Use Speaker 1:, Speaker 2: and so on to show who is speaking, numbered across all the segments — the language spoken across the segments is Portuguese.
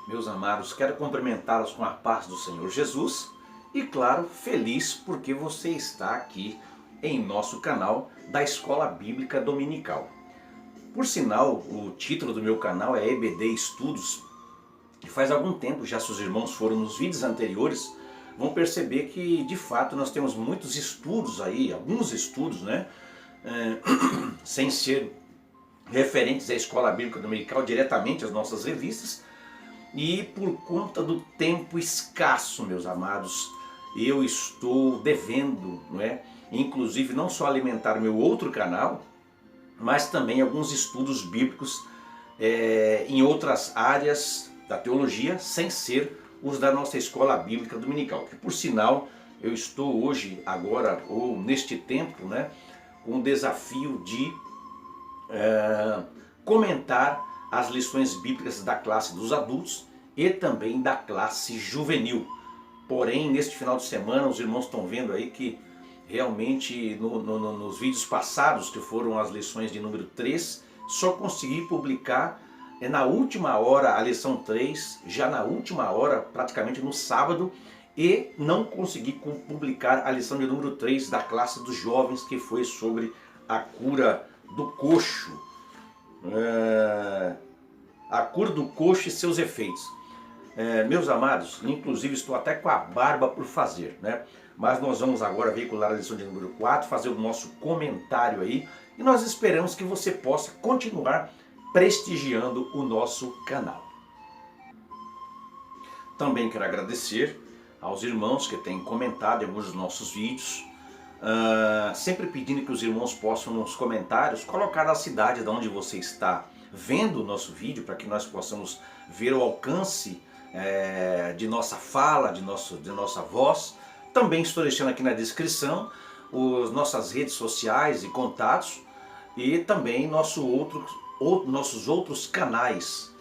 Speaker 1: Meus amados, quero cumprimentá-los com a paz do Senhor Jesus e, claro, feliz porque você está aqui em nosso canal da Escola Bíblica Dominical. Por sinal, o título do meu canal é EBD Estudos e faz algum tempo já, se os irmãos foram nos vídeos anteriores, vão perceber que de fato nós temos muitos estudos aí, alguns estudos, né, sem ser referentes à Escola Bíblica Dominical diretamente às nossas revistas. E por conta do tempo escasso, meus amados, eu estou devendo, não é? Inclusive não só alimentar meu outro canal, mas também alguns estudos bíblicos em outras áreas da teologia, sem ser os da nossa Escola Bíblica Dominical. Que por sinal, eu estou hoje, agora, ou neste tempo, né, com o desafio de comentar as lições bíblicas da classe dos adultos e também da classe juvenil. Porém, neste final de semana, os irmãos estão vendo aí que realmente nos vídeos passados, que foram as lições de número 3, só consegui publicar na última hora a lição 3, já na última hora, praticamente no sábado, e não consegui publicar a lição de número 3 da classe dos jovens, que foi sobre a cura do coxo. A cura do coxo e seus efeitos. Meus amados, inclusive estou até com a barba por fazer, né? Mas nós vamos agora veicular a lição de número 4, fazer o nosso comentário aí, e nós esperamos que você possa continuar prestigiando o nosso canal. Também quero agradecer aos irmãos que têm comentado em alguns dos nossos vídeos, sempre pedindo que os irmãos possam nos comentários colocar a cidade de onde você está vendo o nosso vídeo, para que nós possamos ver o alcance de nossa fala, de nossa voz. Também estou deixando aqui na descrição nossas redes sociais e contatos, e também nossos outros canais.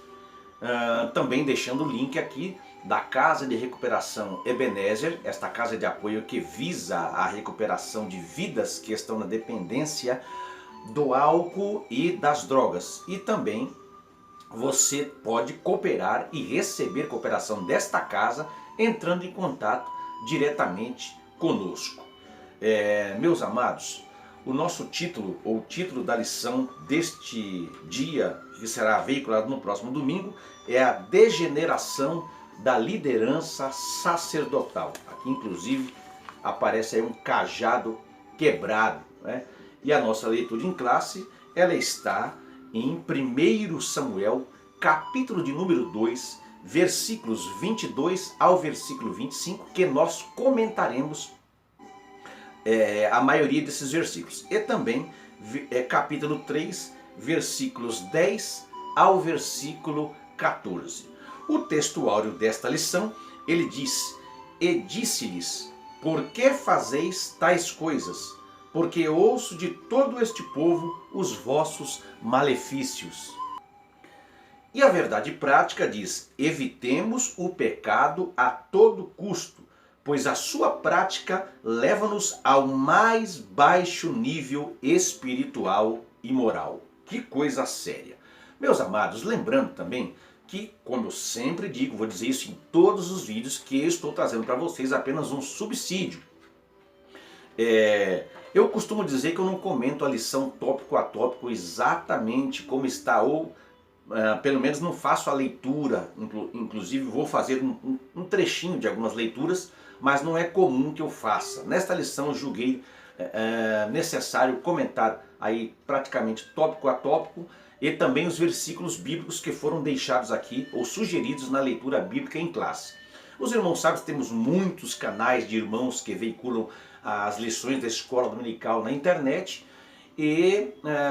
Speaker 1: Também deixando o link aqui da Casa de Recuperação Ebenezer, esta casa de apoio que visa a recuperação de vidas que estão na dependência do álcool e das drogas. E também você pode cooperar e receber cooperação desta casa entrando em contato diretamente conosco. Meus amados, o nosso título, ou o título da lição deste dia, que será veiculado no próximo domingo, é a degeneração da liderança sacerdotal. Aqui inclusive aparece aí um cajado quebrado, né? E a nossa leitura em classe, ela está em 1 Samuel, capítulo de número 2, versículos 22 ao versículo 25, que nós comentaremos a maioria desses versículos. E também capítulo 3, versículos 10 ao versículo 14. O texto áureo desta lição, ele diz: E disse-lhes, por que fazeis tais coisas? Porque ouço de todo este povo os vossos malefícios. E a verdade prática diz: evitemos o pecado a todo custo, pois a sua prática leva-nos ao mais baixo nível espiritual e moral. Que coisa séria. Meus amados, lembrando também que, como eu sempre digo, vou dizer isso em todos os vídeos, que eu estou trazendo para vocês apenas um subsídio. Eu costumo dizer que eu não comento a lição tópico a tópico exatamente como está, ou pelo menos não faço a leitura, inclusive vou fazer um trechinho de algumas leituras, mas não é comum que eu faça. Nesta lição eu julguei necessário comentar aí praticamente tópico a tópico, e também os versículos bíblicos que foram deixados aqui, ou sugeridos na leitura bíblica em classe. Os irmãos sabem que temos muitos canais de irmãos que veiculam as lições da escola dominical na internet, e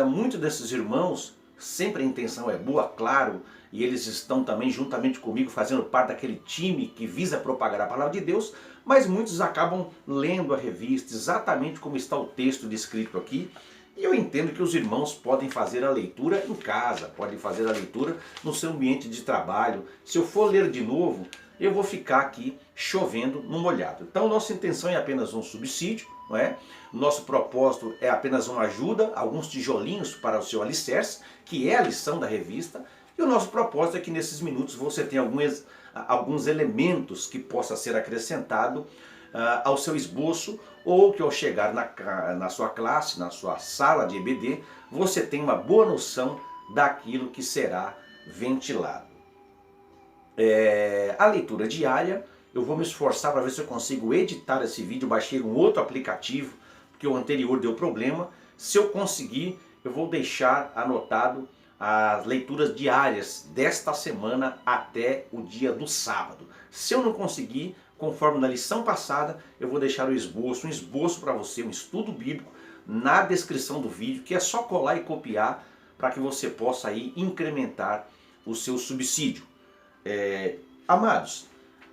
Speaker 1: muitos desses irmãos, sempre a intenção é boa, claro, e eles estão também juntamente comigo fazendo parte daquele time que visa propagar a palavra de Deus, mas muitos acabam lendo a revista exatamente como está o texto descrito aqui. E eu entendo que os irmãos podem fazer a leitura em casa, podem fazer a leitura no seu ambiente de trabalho. Se eu for ler de novo, eu vou ficar aqui chovendo no molhado. Então nossa intenção é apenas um subsídio, não é? Nosso propósito é apenas uma ajuda, alguns tijolinhos para o seu alicerce, que é a lição da revista. E o nosso propósito é que nesses minutos você tenha alguns elementos que possa ser acrescentado ao seu esboço, ou que ao chegar na sua classe, na sua sala de EBD, você tenha uma boa noção daquilo que será ventilado. A leitura diária, eu vou me esforçar para ver se eu consigo editar esse vídeo. Baixei um outro aplicativo, porque o anterior deu problema. Se eu conseguir, eu vou deixar anotado as leituras diárias desta semana até o dia do sábado. Se eu não conseguir, conforme na lição passada, eu vou deixar um esboço para você, um estudo bíblico, na descrição do vídeo, que é só colar e copiar para que você possa aí incrementar o seu subsídio. Amados,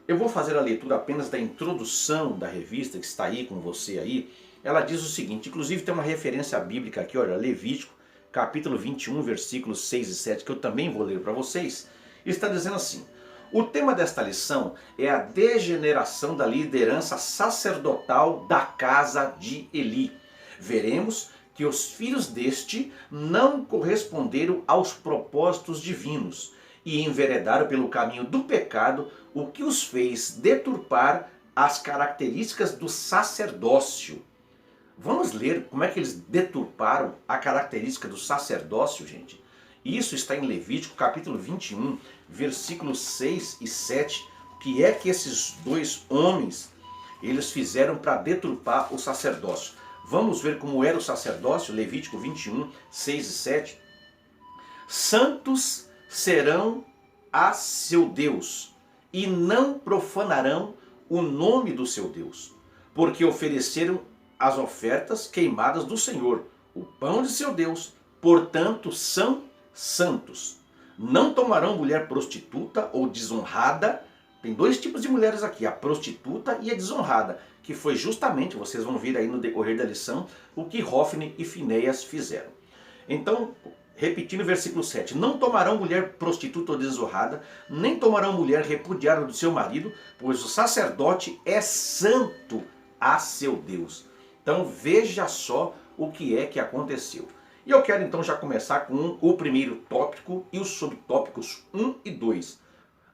Speaker 1: eu vou fazer a leitura apenas da introdução da revista que está aí com você aí. Ela diz o seguinte, inclusive tem uma referência bíblica aqui, olha, Levítico, capítulo 21, versículos 6 e 7, que eu também vou ler para vocês. Está dizendo assim: o tema desta lição é a degeneração da liderança sacerdotal da casa de Eli. Veremos que os filhos deste não corresponderam aos propósitos divinos e enveredaram pelo caminho do pecado, o que os fez deturpar as características do sacerdócio. Vamos ler como é que eles deturparam a característica do sacerdócio, gente? Isso está em Levítico capítulo 21, versículos 6 e 7. O que é que esses dois homens eles fizeram para deturpar o sacerdócio? Vamos ver como era o sacerdócio, Levítico 21, 6 e 7. Santos serão a seu Deus, e não profanarão o nome do seu Deus, porque ofereceram as ofertas queimadas do Senhor, o pão de seu Deus, portanto são santos. Não tomarão mulher prostituta ou desonrada. Tem dois tipos de mulheres aqui, a prostituta e a desonrada, que foi justamente, vocês vão ver aí no decorrer da lição, o que Hófni e Finéias fizeram. Então, repetindo o versículo 7, não tomarão mulher prostituta ou desonrada, nem tomarão mulher repudiada do seu marido, pois o sacerdote é santo a seu Deus. Então veja só o que é que aconteceu. E eu quero então já começar com o primeiro tópico e os subtópicos 1 e 2.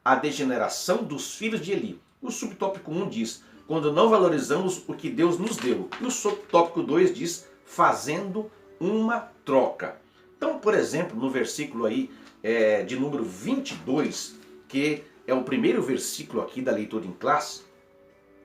Speaker 1: A degeneração dos filhos de Eli. O subtópico 1 diz, quando não valorizamos o que Deus nos deu. E o subtópico 2 diz, fazendo uma troca. Então, por exemplo, no versículo aí de número 22, que é o primeiro versículo aqui da leitura em classe,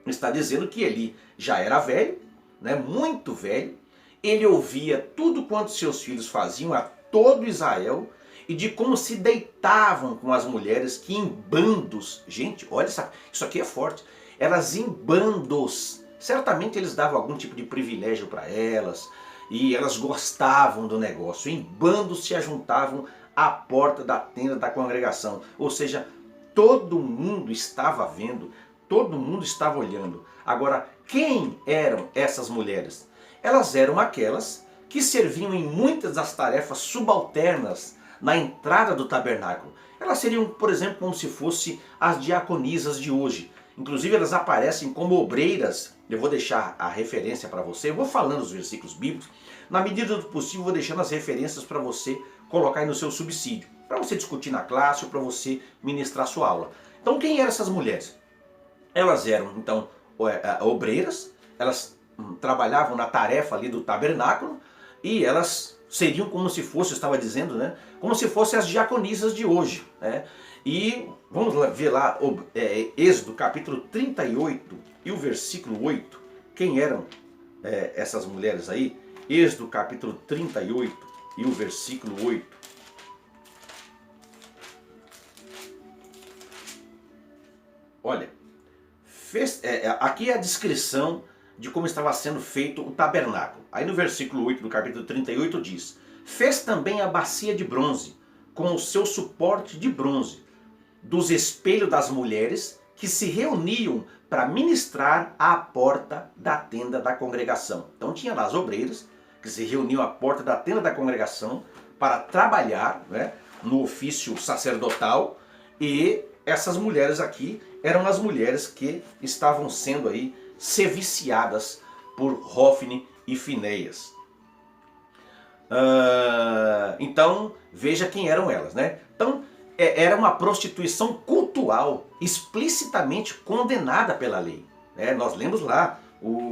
Speaker 1: está dizendo que Eli já era velho, né, muito velho. Ele ouvia tudo quanto seus filhos faziam a todo Israel e de como se deitavam com as mulheres que em bandos, gente, olha isso aqui é forte, elas em bandos, certamente eles davam algum tipo de privilégio para elas e elas gostavam do negócio, em bandos se ajuntavam à porta da tenda da congregação, ou seja, todo mundo estava vendo, todo mundo estava olhando. Agora, quem eram essas mulheres? Elas eram aquelas que serviam em muitas das tarefas subalternas na entrada do tabernáculo. Elas seriam, por exemplo, como se fossem as diaconisas de hoje. Inclusive elas aparecem como obreiras. Eu vou deixar a referência para você, eu vou falando os versículos bíblicos. Na medida do possível, eu vou deixando as referências para você colocar aí no seu subsídio. Para você discutir na classe ou para você ministrar sua aula. Então quem eram essas mulheres? Elas eram, então, obreiras, elas trabalhavam na tarefa ali do tabernáculo e elas seriam como se fosse, eu estava dizendo, né, como se fossem as diaconisas de hoje, né? E vamos ver lá Êxodo capítulo 38 e o versículo 8, quem eram essas mulheres aí? Êxodo capítulo 38 e o versículo 8. Olha, aqui é a descrição de como estava sendo feito o tabernáculo. Aí no versículo 8 do capítulo 38 diz, fez também a bacia de bronze, com o seu suporte de bronze, dos espelhos das mulheres que se reuniam para ministrar à porta da tenda da congregação. Então tinha lá as obreiras que se reuniam à porta da tenda da congregação para trabalhar, né, no ofício sacerdotal, e essas mulheres aqui eram as mulheres que estavam sendo aí serviciadas por Hófni e Finéias. Então veja quem eram elas, né? Então era uma prostituição cultual, explicitamente condenada pela lei. Nós lemos lá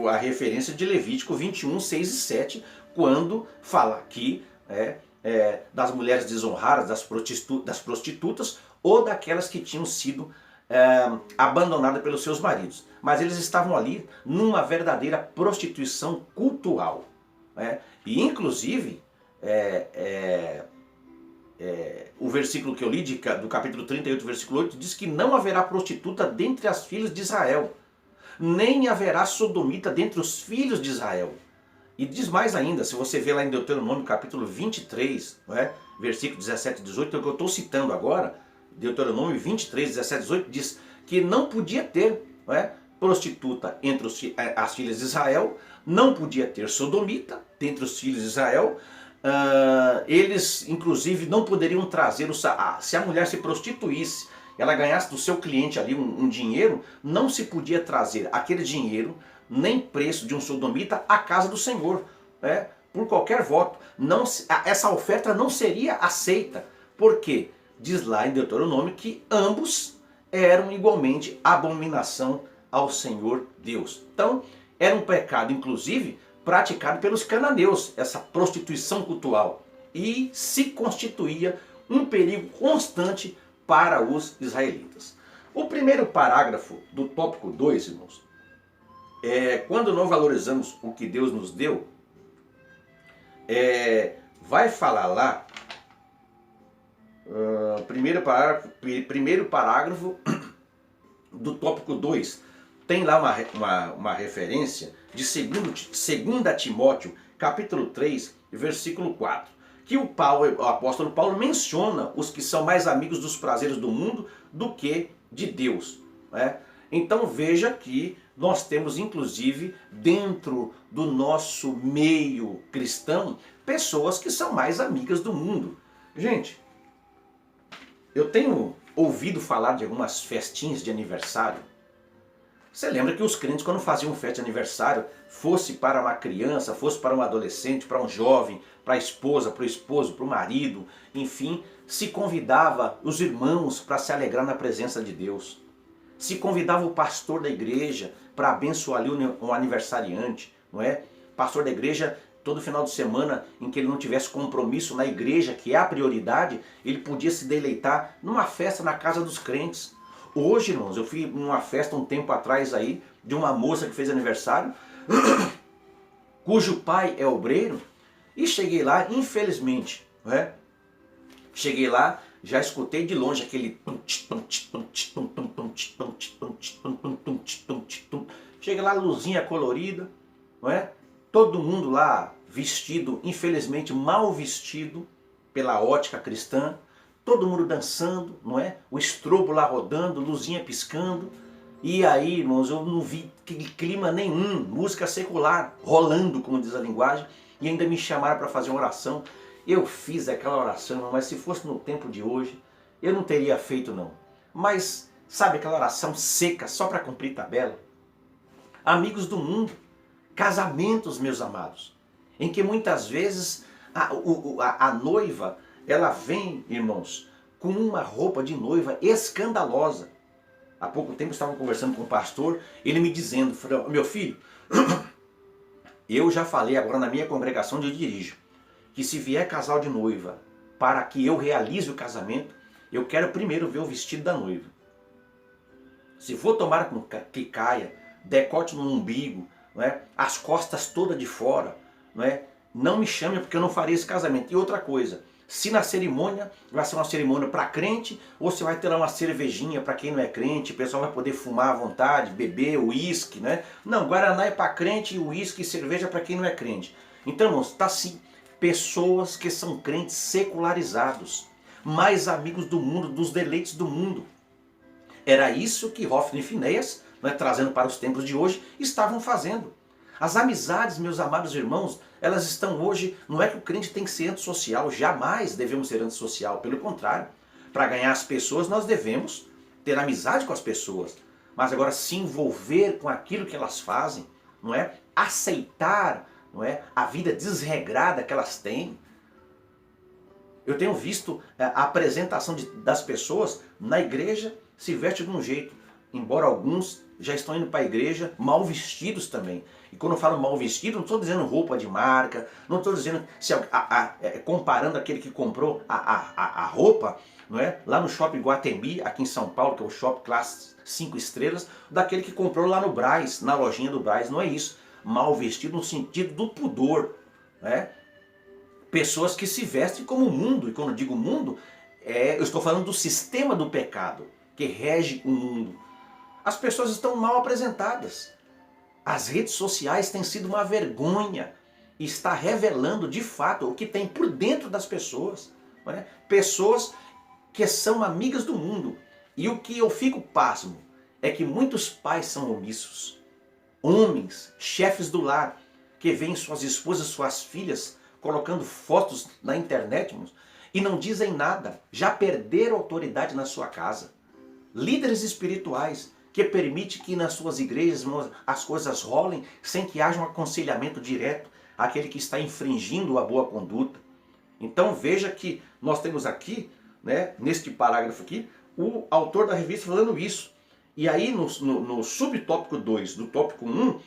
Speaker 1: a referência de Levítico 21, 6 e 7, quando fala aqui das mulheres desonradas, das prostitutas ou daquelas que tinham sido abandonadas pelos seus maridos. Mas eles estavam ali numa verdadeira prostituição cultural. E inclusive, o versículo que eu li do capítulo 38, versículo 8, diz que não haverá prostituta dentre as filhas de Israel, nem haverá sodomita dentre os filhos de Israel. E diz mais ainda, se você vê lá em Deuteronômio capítulo 23, versículo 17 e 18, é o que eu estou citando agora, Deuteronômio 23, 17 e 18, diz que não podia ter prostituta entre as filhas de Israel, não podia ter sodomita dentre os filhos de Israel. Eles inclusive não poderiam trazer, se a mulher se prostituísse, ela ganhasse do seu cliente ali um dinheiro, não se podia trazer aquele dinheiro, nem preço de um sodomita, à casa do Senhor, por qualquer voto. Essa oferta não seria aceita, porque diz lá em Deuteronômio que ambos eram igualmente abominação ao Senhor Deus. Então, era um pecado, inclusive, praticado pelos cananeus, essa prostituição cultural, e se constituía um perigo constante para os israelitas. O primeiro parágrafo do tópico 2, irmãos, quando não valorizamos o que Deus nos deu, vai falar lá, primeiro parágrafo do tópico 2, tem lá uma referência de 2 Timóteo, capítulo 3, versículo 4, que o apóstolo Paulo menciona os que são mais amigos dos prazeres do mundo do que de Deus. Então veja que nós temos inclusive dentro do nosso meio cristão pessoas que são mais amigas do mundo. Gente, eu tenho ouvido falar de algumas festinhas de aniversário. Você lembra que os crentes, quando faziam festa de aniversário, fosse para uma criança, fosse para um adolescente, para um jovem, para a esposa, para o esposo, para o marido, enfim, se convidava os irmãos para se alegrar na presença de Deus. Se convidava o pastor da igreja para abençoar ali o aniversariante, não é? Pastor da igreja, todo final de semana em que ele não tivesse compromisso na igreja, que é a prioridade, ele podia se deleitar numa festa na casa dos crentes. Hoje, irmãos, eu fui numa festa um tempo atrás aí, de uma moça que fez aniversário, cujo pai é obreiro, e cheguei lá, infelizmente, cheguei lá, já escutei de longe aquele... Cheguei lá, luzinha colorida, todo mundo lá vestido, infelizmente mal vestido pela ótica cristã, todo mundo dançando, o estrobo lá rodando, luzinha piscando. E aí, irmãos, eu não vi clima nenhum, música secular rolando, como diz a linguagem, e ainda me chamaram para fazer uma oração. Eu fiz aquela oração, mas se fosse no tempo de hoje, eu não teria feito não. Mas, sabe aquela oração seca, só para cumprir tabela? Amigos do mundo, casamentos, meus amados, em que muitas vezes a noiva, ela vem, irmãos, com uma roupa de noiva escandalosa. Há pouco tempo eu estava conversando com um pastor, ele me dizendo, meu filho, eu já falei agora na minha congregação onde eu dirijo, que se vier casal de noiva para que eu realize o casamento, eu quero primeiro ver o vestido da noiva. Se for tomar com que caia, decote no umbigo, as costas todas de fora, não me chame porque eu não farei esse casamento. E outra coisa, se na cerimônia vai ser uma cerimônia para crente, ou se vai ter lá uma cervejinha para quem não é crente, o pessoal vai poder fumar à vontade, beber, uísque, Não, Guaraná é para crente e uísque e cerveja para quem não é crente. Então, irmãos, está assim, pessoas que são crentes secularizados, mais amigos do mundo, dos deleites do mundo. Era isso que Hoffmann e Finéias, trazendo para os tempos de hoje, estavam fazendo. As amizades, meus amados irmãos, elas estão hoje, não é que o crente tem que ser antissocial, jamais devemos ser antissocial, pelo contrário. Para ganhar as pessoas nós devemos ter amizade com as pessoas, mas agora se envolver com aquilo que elas fazem, aceitar a vida desregrada que elas têm. Eu tenho visto a apresentação das pessoas na igreja se veste de um jeito, embora alguns já estão indo para a igreja mal vestidos também. E quando eu falo mal vestido, não estou dizendo roupa de marca, não estou dizendo comparando aquele que comprou a roupa, não é? Lá no Shopping Guatemi, aqui em São Paulo, que é o Shopping Classe 5 estrelas, daquele que comprou lá no Brás, na lojinha do Brás. Não é isso. Mal vestido no sentido do pudor, né? Pessoas que se vestem como o mundo, e quando eu digo mundo, eu estou falando do sistema do pecado que rege o mundo. As pessoas estão mal apresentadas. As redes sociais têm sido uma vergonha e está revelando de fato o que tem por dentro das pessoas. Não é? Pessoas que são amigas do mundo. E o que eu fico pasmo é que muitos pais são omissos. Homens, chefes do lar, que veem suas esposas, suas filhas colocando fotos na internet, irmãos, e não dizem nada, já perderam autoridade na sua casa. Líderes espirituais que permitem que nas suas igrejas as coisas rolem sem que haja um aconselhamento direto àquele que está infringindo a boa conduta. Então veja que nós temos aqui, né, neste parágrafo aqui, o autor da revista falando isso. E aí no subtópico 2 do tópico 1,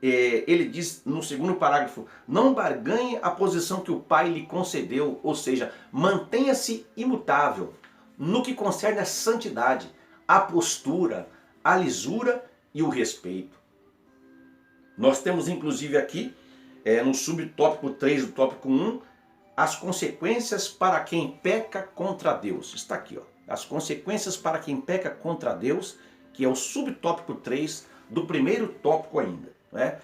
Speaker 1: ele diz no segundo parágrafo: não barganhe a posição que o pai lhe concedeu, ou seja, mantenha-se imutável no que concerne a santidade, a postura, a lisura e o respeito. Nós temos inclusive aqui, no subtópico 3 do tópico 1, as consequências para quem peca contra Deus. Está aqui, ó, as consequências para quem peca contra Deus, que é o subtópico 3 do primeiro tópico ainda. Né?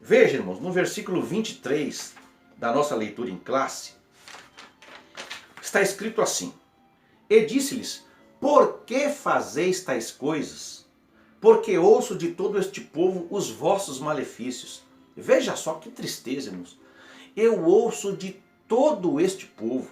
Speaker 1: Veja, irmãos, no versículo 23 da nossa leitura em classe, está escrito assim: e disse-lhes, por que fazeis tais coisas? Porque ouço de todo este povo os vossos malefícios. Veja só que tristeza, irmãos. Eu ouço de todo este povo.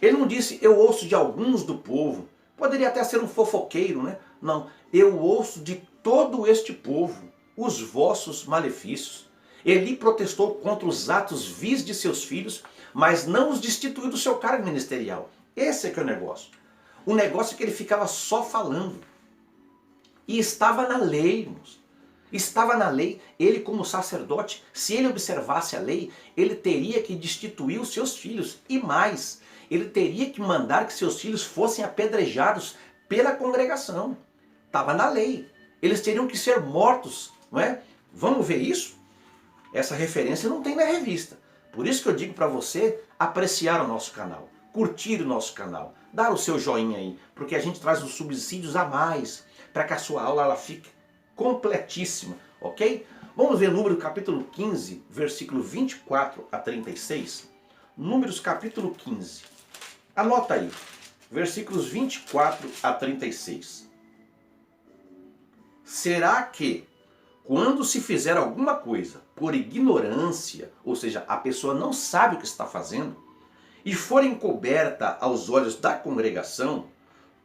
Speaker 1: Ele não disse, eu ouço de alguns do povo. Poderia até ser um fofoqueiro, né? Não, eu ouço de todo este povo os vossos malefícios. Eli protestou contra os atos vis de seus filhos, mas não os destituiu do seu cargo ministerial. Esse é que é o negócio. O negócio é que ele ficava só falando. E estava na lei, irmãos. Estava na lei. Ele, como sacerdote, se ele observasse a lei, ele teria que destituir os seus filhos. E mais, ele teria que mandar que seus filhos fossem apedrejados pela congregação. Estava na lei. Eles teriam que ser mortos, não é? Vamos ver isso? Essa referência não tem na revista. Por isso que eu digo para você apreciar o nosso canal, curtir o nosso canal, dar o seu joinha aí, porque a gente traz os subsídios a mais, para que a sua aula ela fique completíssima, ok? Vamos ver Números capítulo 15, versículo 24 a 36. Números capítulo 15. Anota aí, versículos 24 a 36. Será que, quando se fizer alguma coisa por ignorância, ou seja, a pessoa não sabe o que está fazendo, e for encoberta aos olhos da congregação,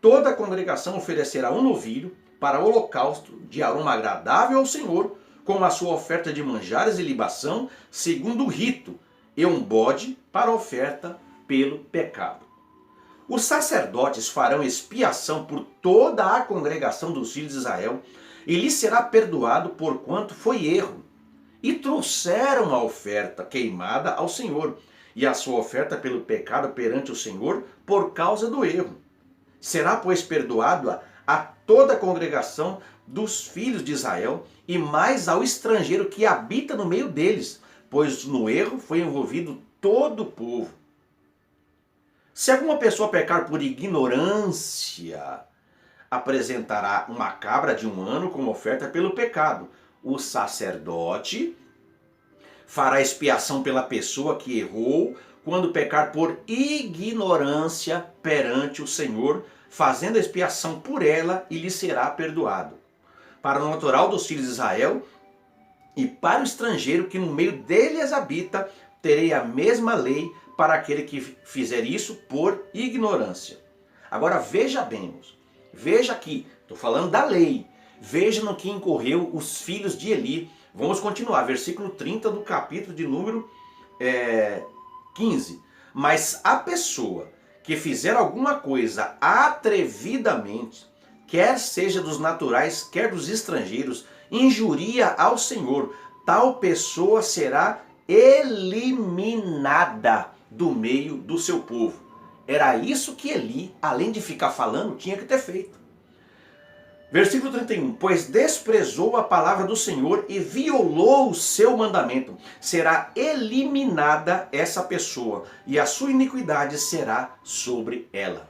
Speaker 1: toda a congregação oferecerá um novilho para holocausto de aroma agradável ao Senhor, com a sua oferta de manjares e libação, segundo o rito, e um bode para oferta pelo pecado. Os sacerdotes farão expiação por toda a congregação dos filhos de Israel, e lhe será perdoado por quanto foi erro. E trouxeram a oferta queimada ao Senhor, e a sua oferta pelo pecado perante o Senhor por causa do erro. Será, pois, perdoado a toda a congregação dos filhos de Israel, e mais ao estrangeiro que habita no meio deles, pois no erro foi envolvido todo o povo. Se alguma pessoa pecar por ignorância, apresentará uma cabra de 1 ano como oferta pelo pecado. O sacerdote fará expiação pela pessoa que errou quando pecar por ignorância perante o Senhor, fazendo a expiação por ela, e lhe será perdoado. Para o natural dos filhos de Israel e para o estrangeiro que no meio deles habita, terei a mesma lei para aquele que fizer isso por ignorância. Agora veja bem, irmãos. Veja aqui, estou falando da lei. Veja no que incorreu os filhos de Eli. Vamos continuar, versículo 30 do capítulo de número 15. Mas a pessoa que fizer alguma coisa atrevidamente, quer seja dos naturais, quer dos estrangeiros, injuria ao Senhor, tal pessoa será eliminada do meio do seu povo. Era isso que Eli, além de ficar falando, tinha que ter feito. Versículo 31, pois desprezou a palavra do Senhor e violou o seu mandamento, será eliminada essa pessoa e a sua iniquidade será sobre ela.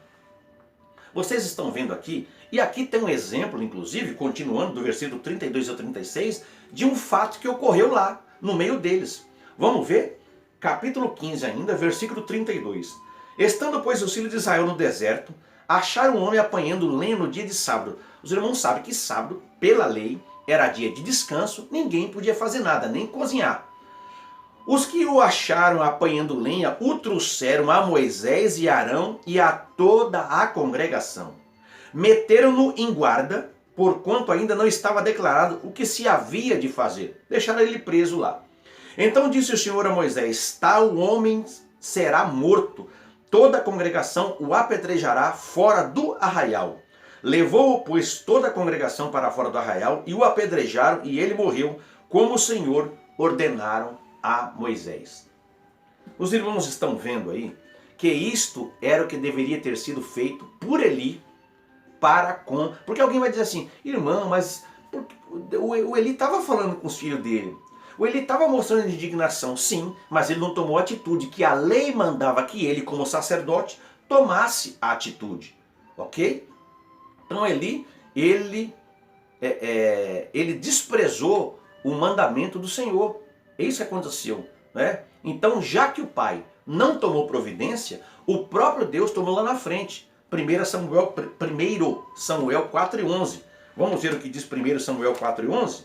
Speaker 1: Vocês estão vendo aqui, e aqui tem um exemplo, inclusive, continuando do versículo 32 ao 36, de um fato que ocorreu lá, no meio deles. Vamos ver? Capítulo 15 ainda, versículo 32. Estando, pois, os filhos de Israel no deserto, acharam um homem apanhando lenha no dia de sábado. Os irmãos sabem que sábado, pela lei, era dia de descanso, ninguém podia fazer nada, nem cozinhar. Os que o acharam apanhando lenha o trouxeram a Moisés e Arão e a toda a congregação. Meteram-no em guarda, porquanto ainda não estava declarado o que se havia de fazer. Deixaram ele preso lá. Então disse o Senhor a Moisés, tal homem será morto, toda a congregação o apedrejará fora do arraial. Levou-o, pois, toda a congregação para fora do arraial e o apedrejaram e ele morreu, como o Senhor ordenaram a Moisés. Os irmãos estão vendo aí que isto era o que deveria ter sido feito por Eli para com... Porque alguém vai dizer assim, irmão, mas o Eli estava falando com os filhos dele. O Eli estava mostrando indignação, sim, mas ele não tomou a atitude que a lei mandava que ele, como sacerdote, tomasse a atitude. Ok? Então ele desprezou o mandamento do Senhor. É isso que aconteceu, né? Então, já que o pai não tomou providência, o próprio Deus tomou lá na frente. 1 Samuel 4:11. Vamos ver o que diz 1 Samuel 4:11?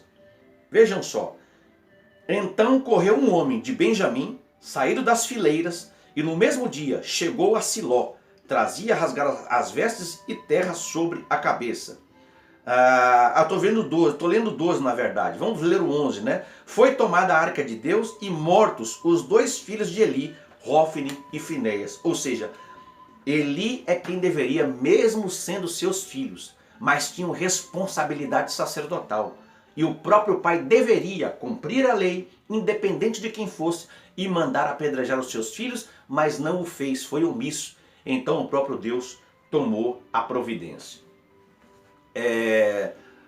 Speaker 1: Vejam só. Então correu um homem de Benjamim, saído das fileiras, e no mesmo dia chegou a Siló, trazia rasgar as vestes e terra sobre a cabeça. Estou lendo 12 na verdade, vamos ler o 11, né? Foi tomada a arca de Deus e mortos os dois filhos de Eli, Hófni e Finéias. Ou seja, Eli é quem deveria, mesmo sendo seus filhos, mas tinham responsabilidade sacerdotal. E o próprio pai deveria cumprir a lei, independente de quem fosse, e mandar apedrejar os seus filhos, mas não o fez, foi omisso. Então o próprio Deus tomou a providência.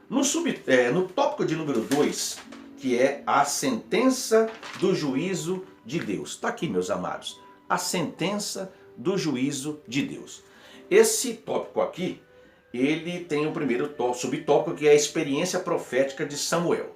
Speaker 1: No tópico de número 2, que é a sentença do juízo de Deus. Está aqui, meus amados. A sentença do juízo de Deus. Esse tópico aqui, ele tem o primeiro subtópico, que é a experiência profética de Samuel.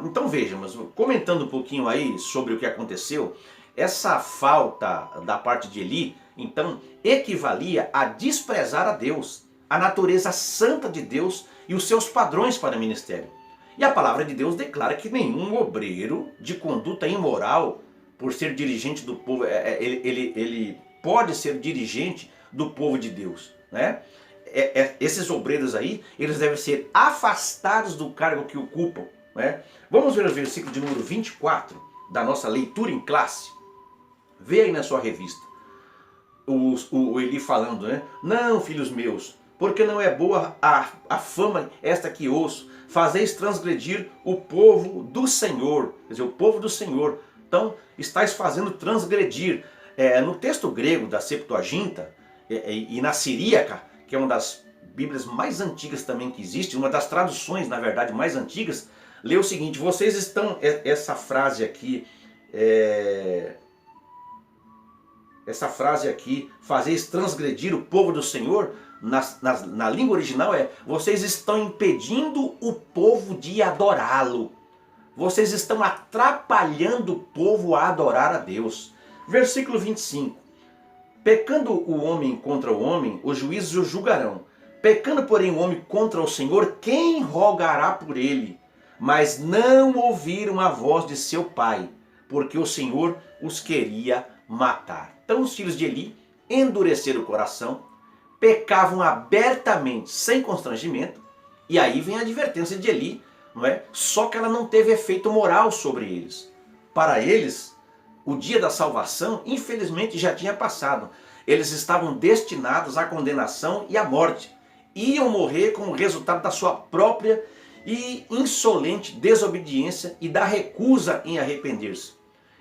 Speaker 1: Então vejamos, comentando um pouquinho aí sobre o que aconteceu, essa falta da parte de Eli, então, equivalia a desprezar a Deus, a natureza santa de Deus e os seus padrões para o ministério. E a palavra de Deus declara que nenhum obreiro de conduta imoral, por ser dirigente do povo, ele pode ser dirigente do povo de Deus, né? Esses obreiros aí, eles devem ser afastados do cargo que ocupam, né? Vamos ver o versículo de número 24 da nossa leitura em classe. Vê aí na sua revista o Eli falando, né? Não, filhos meus, porque não é boa a fama esta que ouço, fazeis transgredir o povo do Senhor, quer dizer, o povo do Senhor. Então, estáis fazendo transgredir. No texto grego da Septuaginta e na Siríaca, que é uma das Bíblias mais antigas também que existe, uma das traduções, na verdade, mais antigas, lê o seguinte, vocês estão, essa frase aqui, fazeis transgredir o povo do Senhor, na língua original vocês estão impedindo o povo de adorá-lo. Vocês estão atrapalhando o povo a adorar a Deus. Versículo 25. Pecando o homem contra o homem, os juízes o julgarão. Pecando, porém, o homem contra o Senhor, quem rogará por ele? Mas não ouviram a voz de seu pai, porque o Senhor os queria matar. Então os filhos de Eli endureceram o coração, pecavam abertamente, sem constrangimento, e aí vem a advertência de Eli, não é? Só que ela não teve efeito moral sobre eles. Para eles, o dia da salvação, infelizmente, já tinha passado. eles estavam destinados à condenação e à morte. Iam morrer como resultado da sua própria e insolente desobediência e da recusa em arrepender-se.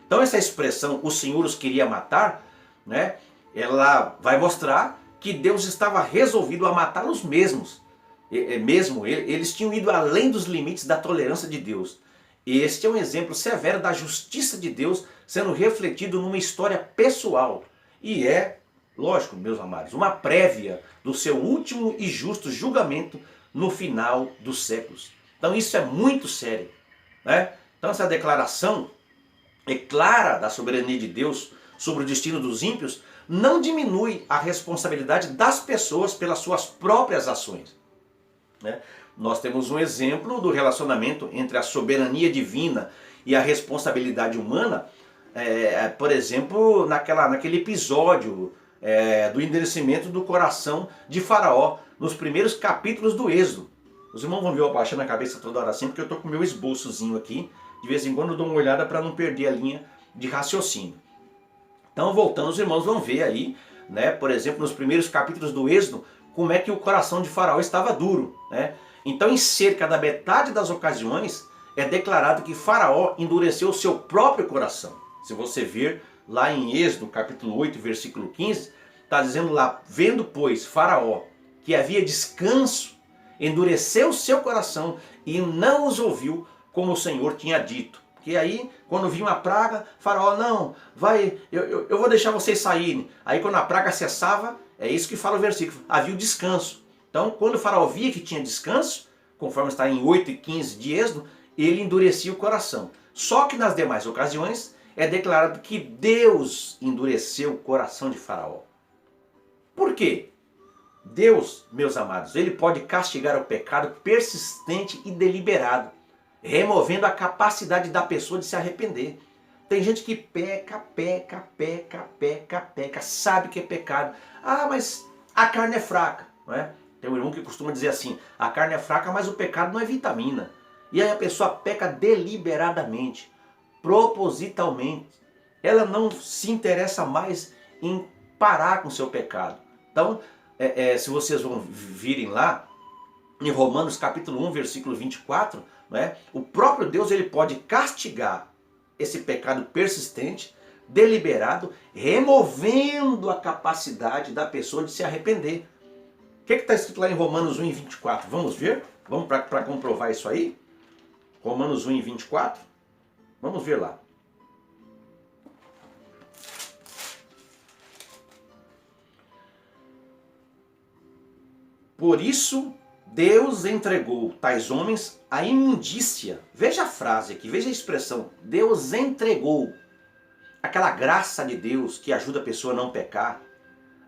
Speaker 1: Então essa expressão, o Senhor os queria matar, né, ela vai mostrar que Deus estava resolvido a matá-los mesmos. Eles tinham ido além dos limites da tolerância de Deus. Este é um exemplo severo da justiça de Deus sendo refletido numa história pessoal. E é, lógico, meus amados, uma prévia do seu último e justo julgamento no final dos séculos. Então isso é muito sério, né? Então essa declaração é clara da soberania de Deus sobre o destino dos ímpios não diminui a responsabilidade das pessoas pelas suas próprias ações, né? Nós temos um exemplo do relacionamento entre a soberania divina e a responsabilidade humana, por exemplo, naquele episódio do endurecimento do coração de Faraó, nos primeiros capítulos do Êxodo. Os irmãos vão ver eu abaixando a cabeça toda hora assim, porque eu estou com o meu esboçozinho aqui. De vez em quando eu dou uma olhada para não perder a linha de raciocínio. Então, voltando, os irmãos vão ver aí, né, por exemplo, nos primeiros capítulos do Êxodo, como é que o coração de Faraó estava duro, né? Então, em cerca da metade das ocasiões, é declarado que Faraó endureceu o seu próprio coração. Se você ver lá em Êxodo, capítulo 8, versículo 15, está dizendo lá, vendo, pois, Faraó, que havia descanso, endureceu o seu coração e não os ouviu, como o Senhor tinha dito. Porque aí, quando vinha uma praga, Faraó, não, vai, eu vou deixar vocês saírem. Aí quando a praga cessava, é isso que fala o versículo, havia o descanso. Então, quando o Faraó via que tinha descanso, conforme está em 8 e 15 de Êxodo, ele endurecia o coração. Só que nas demais ocasiões, é declarado que Deus endureceu o coração de Faraó. Por quê? Deus, meus amados, ele pode castigar o pecado persistente e deliberado, removendo a capacidade da pessoa de se arrepender. Tem gente que peca, sabe que é pecado. Ah, mas a carne é fraca, não é? Tem um irmão que costuma dizer assim, a carne é fraca, mas o pecado não é vitamina. E aí a pessoa peca deliberadamente, propositalmente. Ela não se interessa mais em parar com o seu pecado. Então, se vocês vão virem lá, em Romanos capítulo 1, versículo 24, né, o próprio Deus ele pode castigar esse pecado persistente, deliberado, removendo a capacidade da pessoa de se arrepender. O que está escrito lá em Romanos 1 e 24? Vamos ver? Vamos para comprovar isso aí? Romanos 1 e 24? Vamos ver lá. Por isso, Deus entregou tais homens à imundícia. Veja a frase aqui, veja a expressão. Deus entregou. Aquela graça de Deus que ajuda a pessoa a não pecar.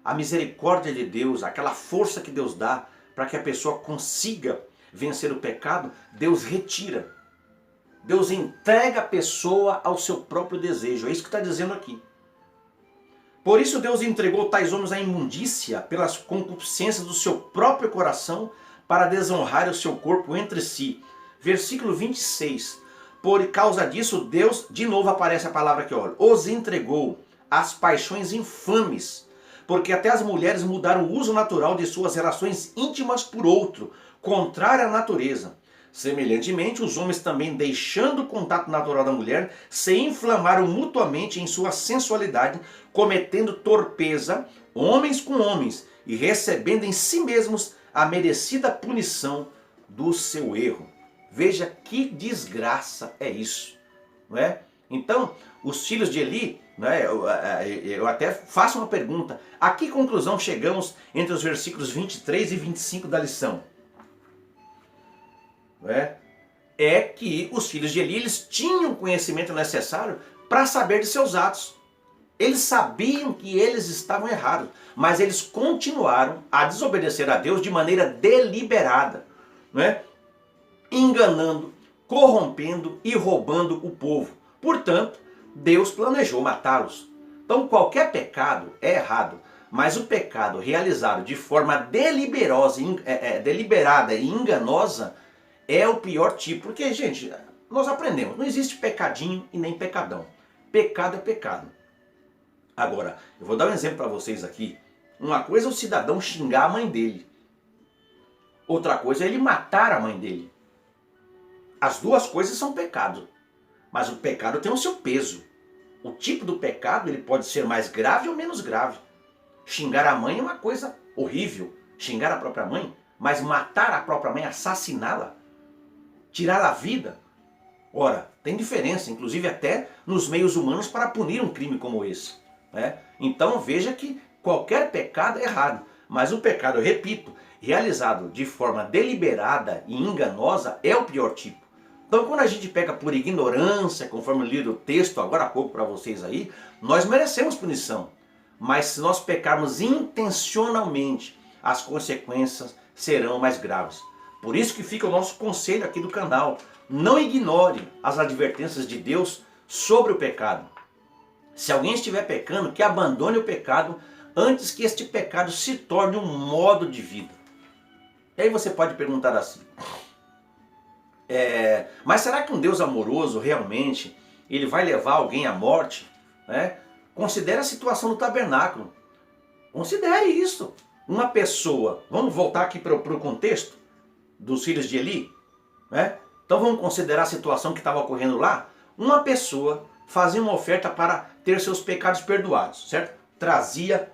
Speaker 1: A misericórdia de Deus, aquela força que Deus dá para que a pessoa consiga vencer o pecado, Deus retira. Deus entrega a pessoa ao seu próprio desejo. É isso que está dizendo aqui. Por isso Deus entregou tais homens à imundícia pelas concupiscências do seu próprio coração para desonrar o seu corpo entre si. Versículo 26. Por causa disso Deus, de novo aparece a palavra aqui, olha, os entregou às paixões infames, porque até as mulheres mudaram o uso natural de suas relações íntimas por outro, contrário à natureza. Semelhantemente, os homens também, deixando o contato natural da mulher, se inflamaram mutuamente em sua sensualidade, cometendo torpeza, homens com homens, e recebendo em si mesmos a merecida punição do seu erro. Veja que desgraça é isso, não é? Então, os filhos de Eli, né, eu até faço uma pergunta, a que conclusão chegamos entre os versículos 23 e 25 da lição? É que os filhos de Eli, eles tinham o conhecimento necessário para saber de seus atos. Eles sabiam que eles estavam errados, mas eles continuaram a desobedecer a Deus de maneira deliberada, né? Enganando, corrompendo e roubando o povo. Portanto, Deus planejou matá-los. Então qualquer pecado é errado, mas o pecado realizado de forma deliberada e enganosa é o pior tipo. Porque, gente, nós aprendemos, não existe pecadinho e nem pecadão. Pecado é pecado. Agora, eu vou dar um exemplo para vocês aqui. Uma coisa é o cidadão xingar a mãe dele. Outra coisa é ele matar a mãe dele. As duas coisas são pecado. Mas o pecado tem o seu peso. O tipo do pecado ele pode ser mais grave ou menos grave. Xingar a mãe é uma coisa horrível. Xingar a própria mãe. Mas matar a própria mãe, assassiná-la, tirar a vida. Ora, tem diferença, inclusive até nos meios humanos, para punir um crime como esse. Né? Então veja que qualquer pecado é errado. Mas o pecado, eu repito, realizado de forma deliberada e enganosa é o pior tipo. Então quando a gente peca por ignorância, conforme eu li o texto agora há pouco para vocês aí, nós merecemos punição. Mas se nós pecarmos intencionalmente, as consequências serão mais graves. Por isso que fica o nosso conselho aqui do canal. Não ignore as advertências de Deus sobre o pecado. Se alguém estiver pecando, que abandone o pecado antes que este pecado se torne um modo de vida. E aí você pode perguntar assim, mas será que um Deus amoroso realmente ele vai levar alguém à morte? Considere a situação do tabernáculo. Considere isso. Uma pessoa, vamos voltar aqui para o contexto dos filhos de Eli? Então vamos considerar a situação que estava ocorrendo lá. Uma pessoa fazia uma oferta para ter seus pecados perdoados, certo? Trazia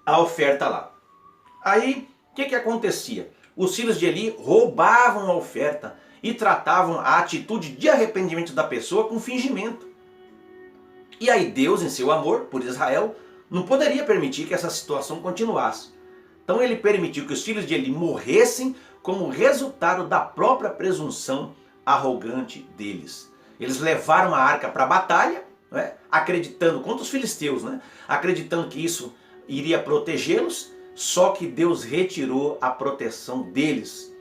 Speaker 1: a oferta lá. Aí, o que acontecia? Os filhos de Eli roubavam a oferta e tratavam a atitude de arrependimento da pessoa com fingimento. E aí Deus, em seu amor por Israel, não poderia permitir que essa situação continuasse. Então ele permitiu que os filhos de Eli morressem como resultado da própria presunção arrogante deles. Eles levaram a arca para a batalha, acreditando, contra os filisteus, acreditando que isso iria protegê-los, só que Deus retirou a proteção deles,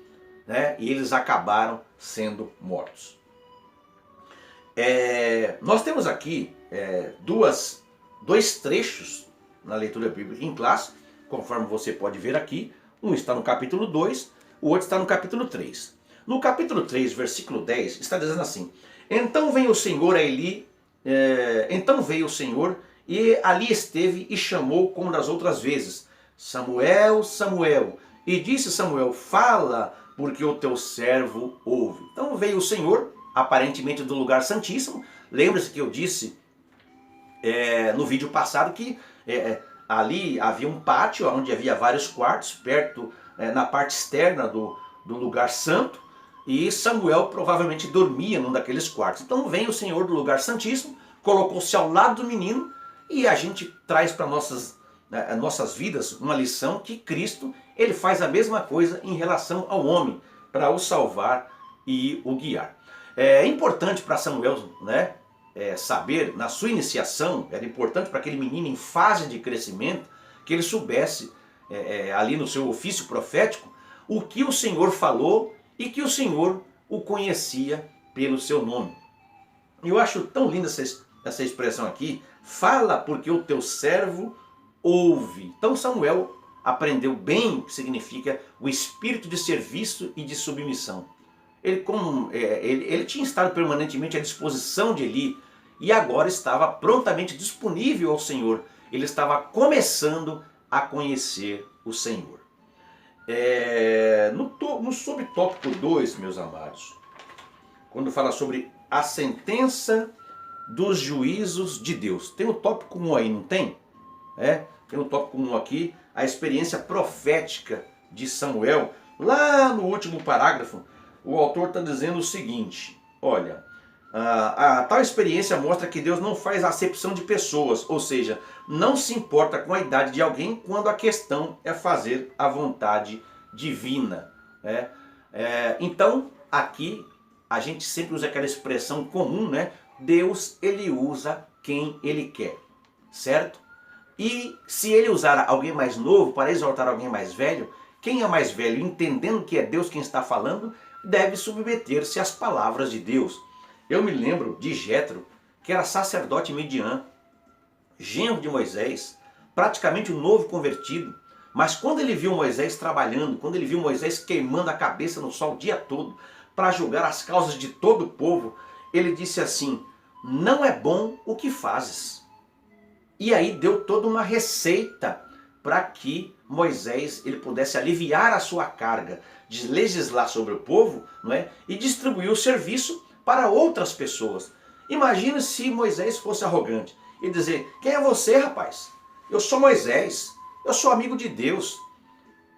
Speaker 1: e eles acabaram sendo mortos. Nós temos aqui dois trechos na leitura bíblica em classe, conforme você pode ver aqui. Um está no capítulo 2, o outro está no capítulo 3. No capítulo 3, versículo 10, está dizendo assim: Então veio o Senhor a Eli, então veio o Senhor e ali esteve e chamou como das outras vezes, Samuel, Samuel. E disse Samuel, fala, porque o teu servo ouve. Então veio o Senhor, aparentemente do lugar santíssimo. Lembre-se que eu disse no vídeo passado que ali havia um pátio onde havia vários quartos, perto, na parte externa do lugar santo, e Samuel provavelmente dormia num daqueles quartos. Então vem o Senhor do lugar santíssimo, colocou-se ao lado do menino, e a gente traz para nossas vidas uma lição que Cristo ele faz a mesma coisa em relação ao homem, para o salvar e o guiar. É importante para Samuel, saber, na sua iniciação, era importante para aquele menino em fase de crescimento, que ele soubesse, ali no seu ofício profético, o que o Senhor falou e que o Senhor o conhecia pelo seu nome. Eu acho tão linda essa expressão aqui, fala porque o teu servo ouve. Então Samuel aprendeu bem o que significa o espírito de serviço e de submissão. Ele tinha estado permanentemente à disposição de Eli, e agora estava prontamente disponível ao Senhor. Ele estava começando a conhecer o Senhor. No subtópico 2, meus amados, quando fala sobre a sentença dos juízos de Deus. Tem o tópico 1 aí, não tem? Tem o tópico 1 aqui, a experiência profética de Samuel. Lá no último parágrafo, o autor está dizendo o seguinte, olha, a tal experiência mostra que Deus não faz acepção de pessoas, ou seja, não se importa com a idade de alguém quando a questão é fazer a vontade divina. Então, aqui, a gente sempre usa aquela expressão comum, Deus, ele usa quem ele quer, certo? E se ele usar alguém mais novo para exortar alguém mais velho, quem é mais velho, entendendo que é Deus quem está falando, deve submeter-se às palavras de Deus. Eu me lembro de Jetro, que era sacerdote midian, genro de Moisés, praticamente um novo convertido. Mas quando ele viu Moisés trabalhando, quando ele viu Moisés queimando a cabeça no sol o dia todo, para julgar as causas de todo o povo, ele disse assim, não é bom o que fazes. E aí deu toda uma receita para que Moisés ele pudesse aliviar a sua carga de legislar sobre o povo, não é? E distribuir o serviço para outras pessoas. Imagina se Moisés fosse arrogante e dizer: quem é você, rapaz? Eu sou Moisés, eu sou amigo de Deus.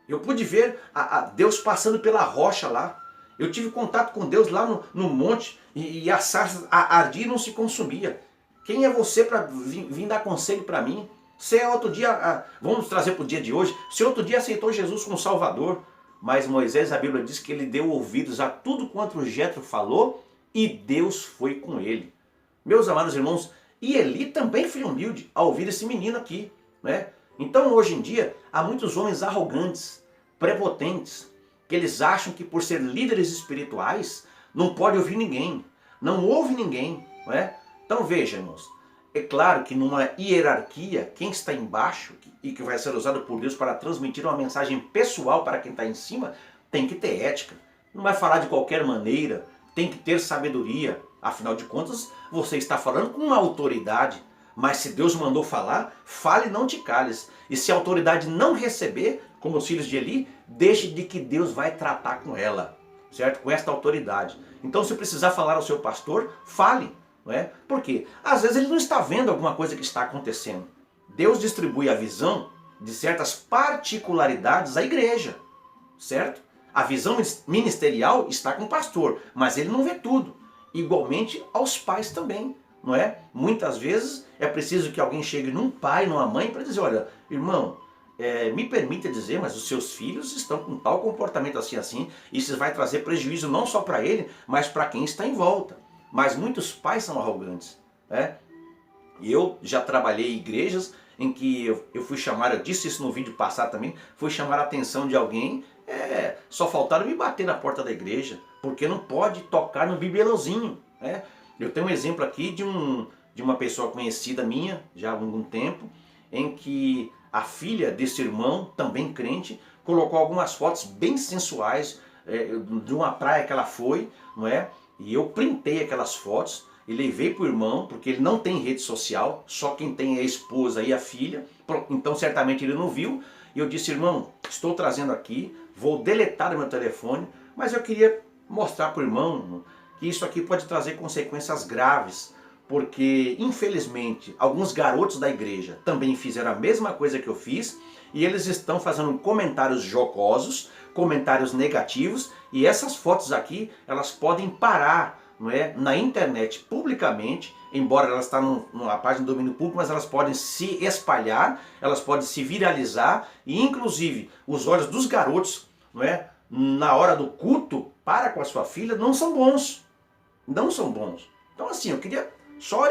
Speaker 1: Eu pude ver a Deus passando pela rocha lá. Eu tive contato com Deus lá no monte e a sarça ardia e não se consumia. Quem é você para vir dar conselho para mim? Você outro dia, vamos trazer para o dia de hoje, você outro dia aceitou Jesus como Salvador, mas Moisés, a Bíblia diz que ele deu ouvidos a tudo quanto Jetro falou e Deus foi com ele. Meus amados irmãos, e Eli também foi humilde ao ouvir esse menino aqui, né? Então hoje em dia há muitos homens arrogantes, prepotentes, que eles acham que por ser líderes espirituais não pode ouvir ninguém, não ouve ninguém, não é? Então veja, irmãos, é claro que numa hierarquia, quem está embaixo e que vai ser usado por Deus para transmitir uma mensagem pessoal para quem está em cima, tem que ter ética. Não vai falar de qualquer maneira, tem que ter sabedoria. Afinal de contas, você está falando com uma autoridade. Mas se Deus mandou falar, fale e não te cales. E se a autoridade não receber, como os filhos de Eli, deixe de que Deus vai tratar com ela, certo? Com esta autoridade. Então se precisar falar ao seu pastor, fale. Não é? Por quê? Às vezes ele não está vendo alguma coisa que está acontecendo. Deus distribui a visão de certas particularidades à igreja, certo? A visão ministerial está com o pastor, mas ele não vê tudo. Igualmente aos pais também, não é? Muitas vezes é preciso que alguém chegue num pai, numa mãe, para dizer: olha, irmão, me permita dizer, mas os seus filhos estão com tal comportamento assim, assim, isso vai trazer prejuízo não só para ele, mas para quem está em volta. Mas muitos pais são arrogantes, né? E eu já trabalhei em igrejas em que eu fui chamar, eu disse isso no vídeo passado também, fui chamar a atenção de alguém, só faltaram me bater na porta da igreja, porque não pode tocar no bibelôzinho, né? Eu tenho um exemplo aqui de uma pessoa conhecida minha, já há algum tempo, em que a filha desse irmão, também crente, colocou algumas fotos bem sensuais de uma praia que ela foi, não é? E eu printei aquelas fotos e levei para o irmão, porque ele não tem rede social, só quem tem é a esposa e a filha, então certamente ele não viu. E eu disse: irmão, estou trazendo aqui, vou deletar o meu telefone, mas eu queria mostrar para o irmão que isso aqui pode trazer consequências graves, porque infelizmente alguns garotos da igreja também fizeram a mesma coisa que eu fiz, e eles estão fazendo comentários jocosos, comentários negativos, e essas fotos aqui, elas podem parar, não é, na internet publicamente, embora elas estão numa página de domínio público, mas elas podem se espalhar, elas podem se viralizar, e inclusive os olhos dos garotos, não é, na hora do culto para com a sua filha, não são bons. Não são bons. Então assim, eu queria só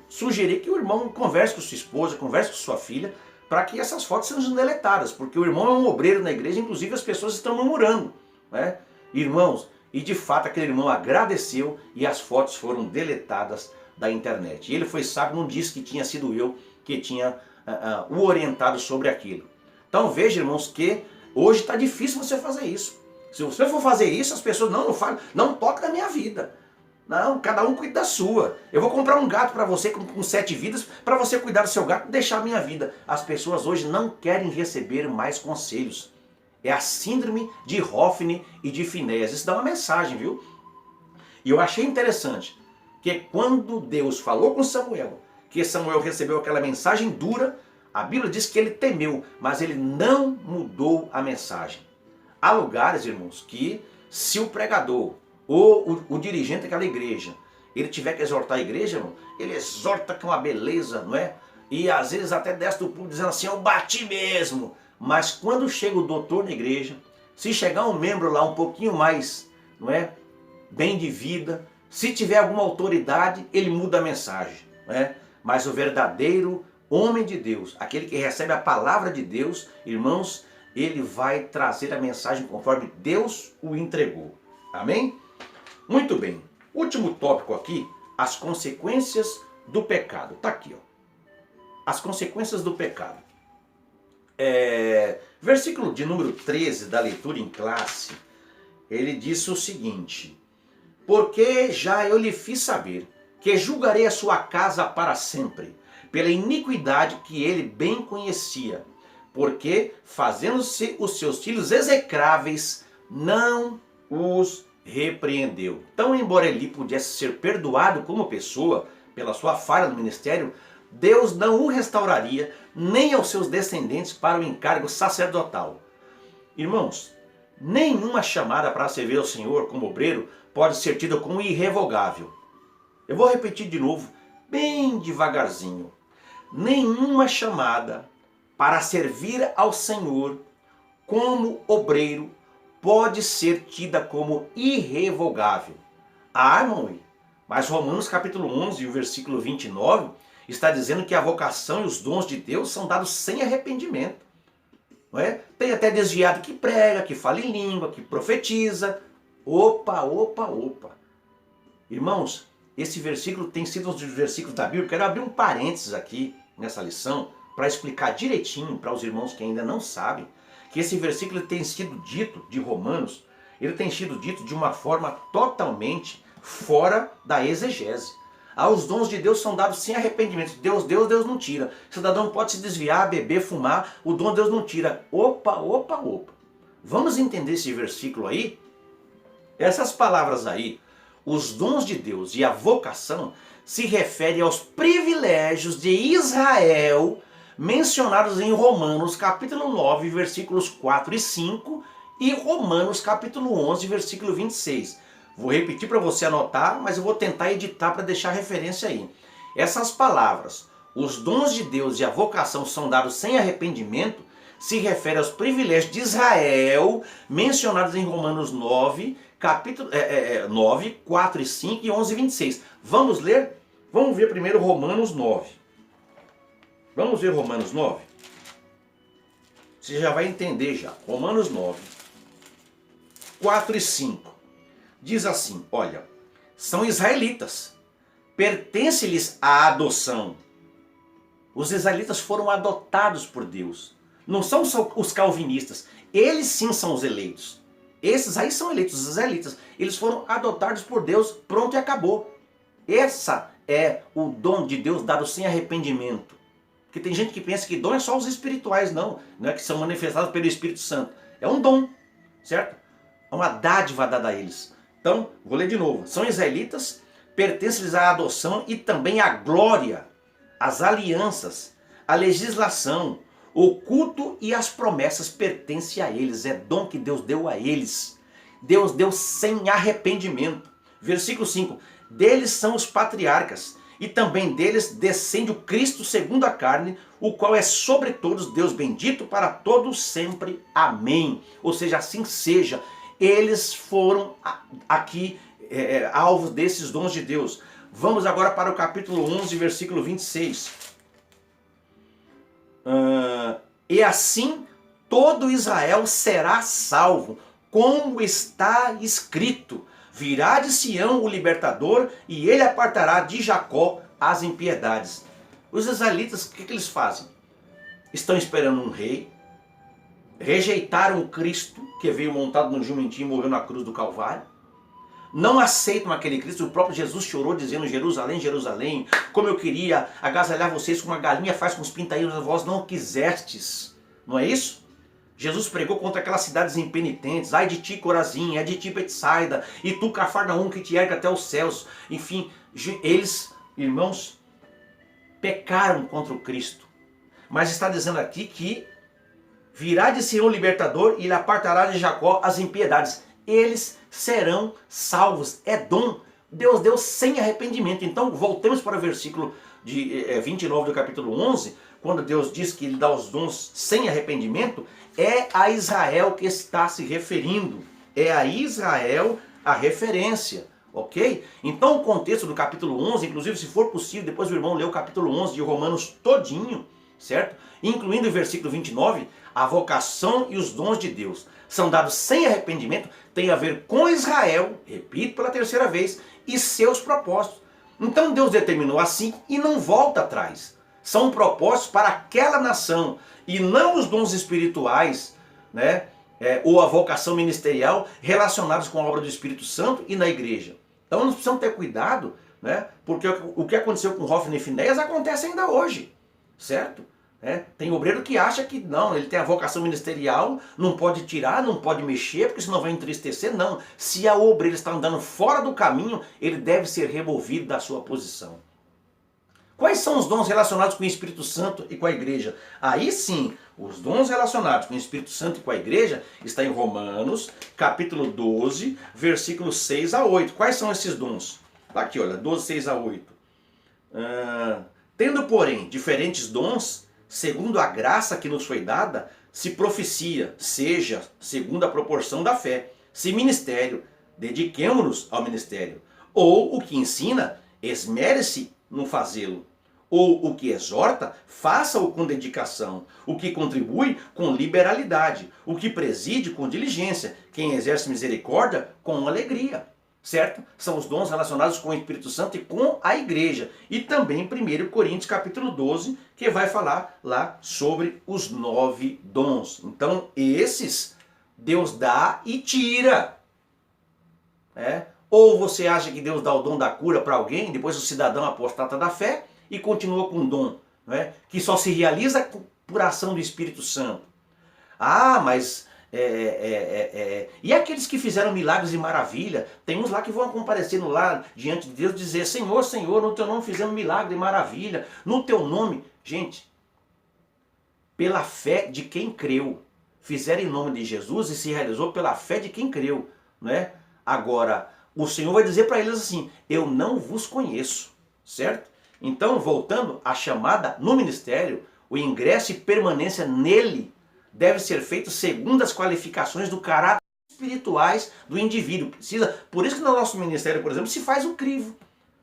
Speaker 1: sugerir que o irmão converse com sua esposa, converse com sua filha, para que essas fotos sejam deletadas, porque o irmão é um obreiro na igreja, inclusive as pessoas estão murmurando, né? Irmãos, e de fato aquele irmão agradeceu e as fotos foram deletadas da internet. E ele foi sábio, não disse que tinha sido eu que tinha o orientado sobre aquilo. Então veja, irmãos, que hoje está difícil você fazer isso. Se você for fazer isso, as pessoas não falam, não toca na minha vida. Não, cada um cuida da sua. Eu vou comprar um gato para você com 7 vidas, para você cuidar do seu gato e deixar a minha vida. As pessoas hoje não querem receber mais conselhos. É a síndrome de Hófni e de Finéias. Isso dá uma mensagem, viu? E eu achei interessante que quando Deus falou com Samuel, que Samuel recebeu aquela mensagem dura, a Bíblia diz que ele temeu, mas ele não mudou a mensagem. Há lugares, irmãos, que se o pregador ou o dirigente daquela igreja, ele tiver que exortar a igreja, irmão, ele exorta com uma beleza, não é? E às vezes até desce do púlpito dizendo assim: eu bati mesmo. Mas quando chega o doutor na igreja, se chegar um membro lá um pouquinho mais, não é, bem de vida, se tiver alguma autoridade, ele muda a mensagem, não é? Mas o verdadeiro homem de Deus, aquele que recebe a palavra de Deus, irmãos, ele vai trazer a mensagem conforme Deus o entregou. Amém? Muito bem. Último tópico aqui, as consequências do pecado. Está aqui, ó. As consequências do pecado. Versículo de número 13 da leitura em classe, ele diz o seguinte: porque já eu lhe fiz saber que julgarei a sua casa para sempre, pela iniquidade que ele bem conhecia, porque, fazendo-se os seus filhos execráveis, não os repreendeu. Então, embora Eli pudesse ser perdoado como pessoa pela sua falha no ministério, Deus não o restauraria, nem aos seus descendentes, para o encargo sacerdotal. Irmãos, nenhuma chamada para servir ao Senhor como obreiro pode ser tida como irrevogável. Eu vou repetir de novo, bem devagarzinho. Nenhuma chamada para servir ao Senhor como obreiro pode ser tida como irrevogável. Ah, irmão, mas Romanos capítulo 11, o versículo 29, está dizendo que a vocação e os dons de Deus são dados sem arrependimento. Não é? Tem até desviado que prega, que fala em língua, que profetiza. Opa. Irmãos, esse versículo tem sido um dos versículos da Bíblia. Quero abrir um parênteses aqui nessa lição para explicar direitinho para os irmãos que ainda não sabem que esse versículo tem sido dito de Romanos, ele tem sido dito de uma forma totalmente fora da exegese. Os dons de Deus são dados sem arrependimento. Deus não tira. O cidadão pode se desviar, beber, fumar, o dom de Deus não tira. Opa. Vamos entender esse versículo aí? Essas palavras aí, os dons de Deus e a vocação, se referem aos privilégios de Israel mencionados em Romanos capítulo 9, versículos 4 e 5 e Romanos capítulo 11, versículo 26. Vou repetir para você anotar, mas eu vou tentar editar para deixar referência aí. Essas palavras, os dons de Deus e a vocação são dados sem arrependimento, se refere aos privilégios de Israel mencionados em Romanos 9, capítulo 9, 4 e 5 e 11 e 26. Vamos ler? Vamos ver primeiro Romanos 9. Vamos ver Romanos 9? Você já vai entender já. Romanos 9, 4 e 5. Diz assim, olha, são israelitas, pertence-lhes a adoção. Os israelitas foram adotados por Deus. Não são só os calvinistas, eles sim são os eleitos. Esses aí são eleitos, os israelitas. Eles foram adotados por Deus, pronto e acabou. Essa é o dom de Deus dado sem arrependimento. Porque tem gente que pensa que dom é só os espirituais, não é que são manifestados pelo Espírito Santo. É um dom, certo? É uma dádiva dada a eles. Então, vou ler de novo. São israelitas, pertence-lhes à adoção e também à glória, as alianças, a legislação, o culto e as promessas pertencem a eles. É dom que Deus deu a eles. Deus deu sem arrependimento. Versículo 5. Deles são os patriarcas, e também deles descende o Cristo segundo a carne, o qual é sobre todos Deus bendito para todos sempre. Amém. Ou seja, assim seja. Eles foram aqui alvos desses dons de Deus. Vamos agora para o capítulo 11, versículo 26. E assim todo Israel será salvo, como está escrito. Virá de Sião o libertador, e ele apartará de Jacó as impiedades. Os israelitas, o que eles fazem? Estão esperando um rei, rejeitaram o Cristo, que veio montado no jumentinho e morreu na cruz do Calvário, não aceitam aquele Cristo. O próprio Jesus chorou dizendo, Jerusalém, Jerusalém, como eu queria agasalhar vocês como uma galinha faz com os pintainhos, vós não quisestes. Não é isso? Jesus pregou contra aquelas cidades impenitentes. Ai de ti, Corazim, ai de ti, Betsaida, e tu, Cafarnaum, que te erga até os céus. Enfim, eles, irmãos, pecaram contra o Cristo. Mas está dizendo aqui que virá de Sião o libertador e ele apartará de Jacó as impiedades. Eles serão salvos. É dom. Deus deu sem arrependimento. Então, voltemos para o versículo de 29 do capítulo 11, quando Deus diz que ele dá os dons sem arrependimento, é a Israel que está se referindo. É a Israel a referência, ok? Então o contexto do capítulo 11, inclusive se for possível, depois o irmão lê o capítulo 11 de Romanos todinho, certo? Incluindo o versículo 29, a vocação e os dons de Deus são dados sem arrependimento, tem a ver com Israel, repito pela terceira vez, e seus propósitos. Então Deus determinou assim e não volta atrás. São propósitos para aquela nação e não os dons espirituais, né? Ou a vocação ministerial relacionados com a obra do Espírito Santo e na igreja. Então nós precisamos ter cuidado, né? Porque o que aconteceu com Hofni e Finéias acontece ainda hoje, certo? Tem obreiro que acha que não, ele tem a vocação ministerial, não pode tirar, não pode mexer, porque senão vai entristecer. Não, se o obreiro está andando fora do caminho, ele deve ser removido da sua posição. Quais são os dons relacionados com o Espírito Santo e com a igreja? Aí sim, os dons relacionados com o Espírito Santo e com a igreja está em Romanos, capítulo 12, versículos 6 a 8. Quais são esses dons? Tá aqui, olha, 12, 6 a 8. Tendo, porém, diferentes dons, segundo a graça que nos foi dada, se profecia, seja segundo a proporção da fé. Se ministério, dediquemo-nos ao ministério. Ou o que ensina, esmere-se no fazê-lo. Ou o que exorta, faça-o com dedicação. O que contribui, com liberalidade. O que preside, com diligência. Quem exerce misericórdia, com alegria. Certo? São os dons relacionados com o Espírito Santo e com a igreja. E também 1 Coríntios capítulo 12, que vai falar lá sobre os 9 dons. Então esses Deus dá e tira. Ou você acha que Deus dá o dom da cura para alguém, depois o cidadão apostata da fé e continua com um dom, que só se realiza por ação do Espírito Santo. Ah, mas... E aqueles que fizeram milagres e maravilha, tem uns lá que vão comparecendo lá diante de Deus dizer: Senhor, Senhor, no teu nome fizemos milagre e maravilha, no teu nome. Gente, pela fé de quem creu, fizeram em nome de Jesus e se realizou pela fé de quem creu, Agora, o Senhor vai dizer para eles assim: eu não vos conheço, certo? Então, voltando à chamada no ministério, o ingresso e permanência nele deve ser feito segundo as qualificações do caráter espirituais do indivíduo. Por isso que no nosso ministério, por exemplo, se faz o crivo,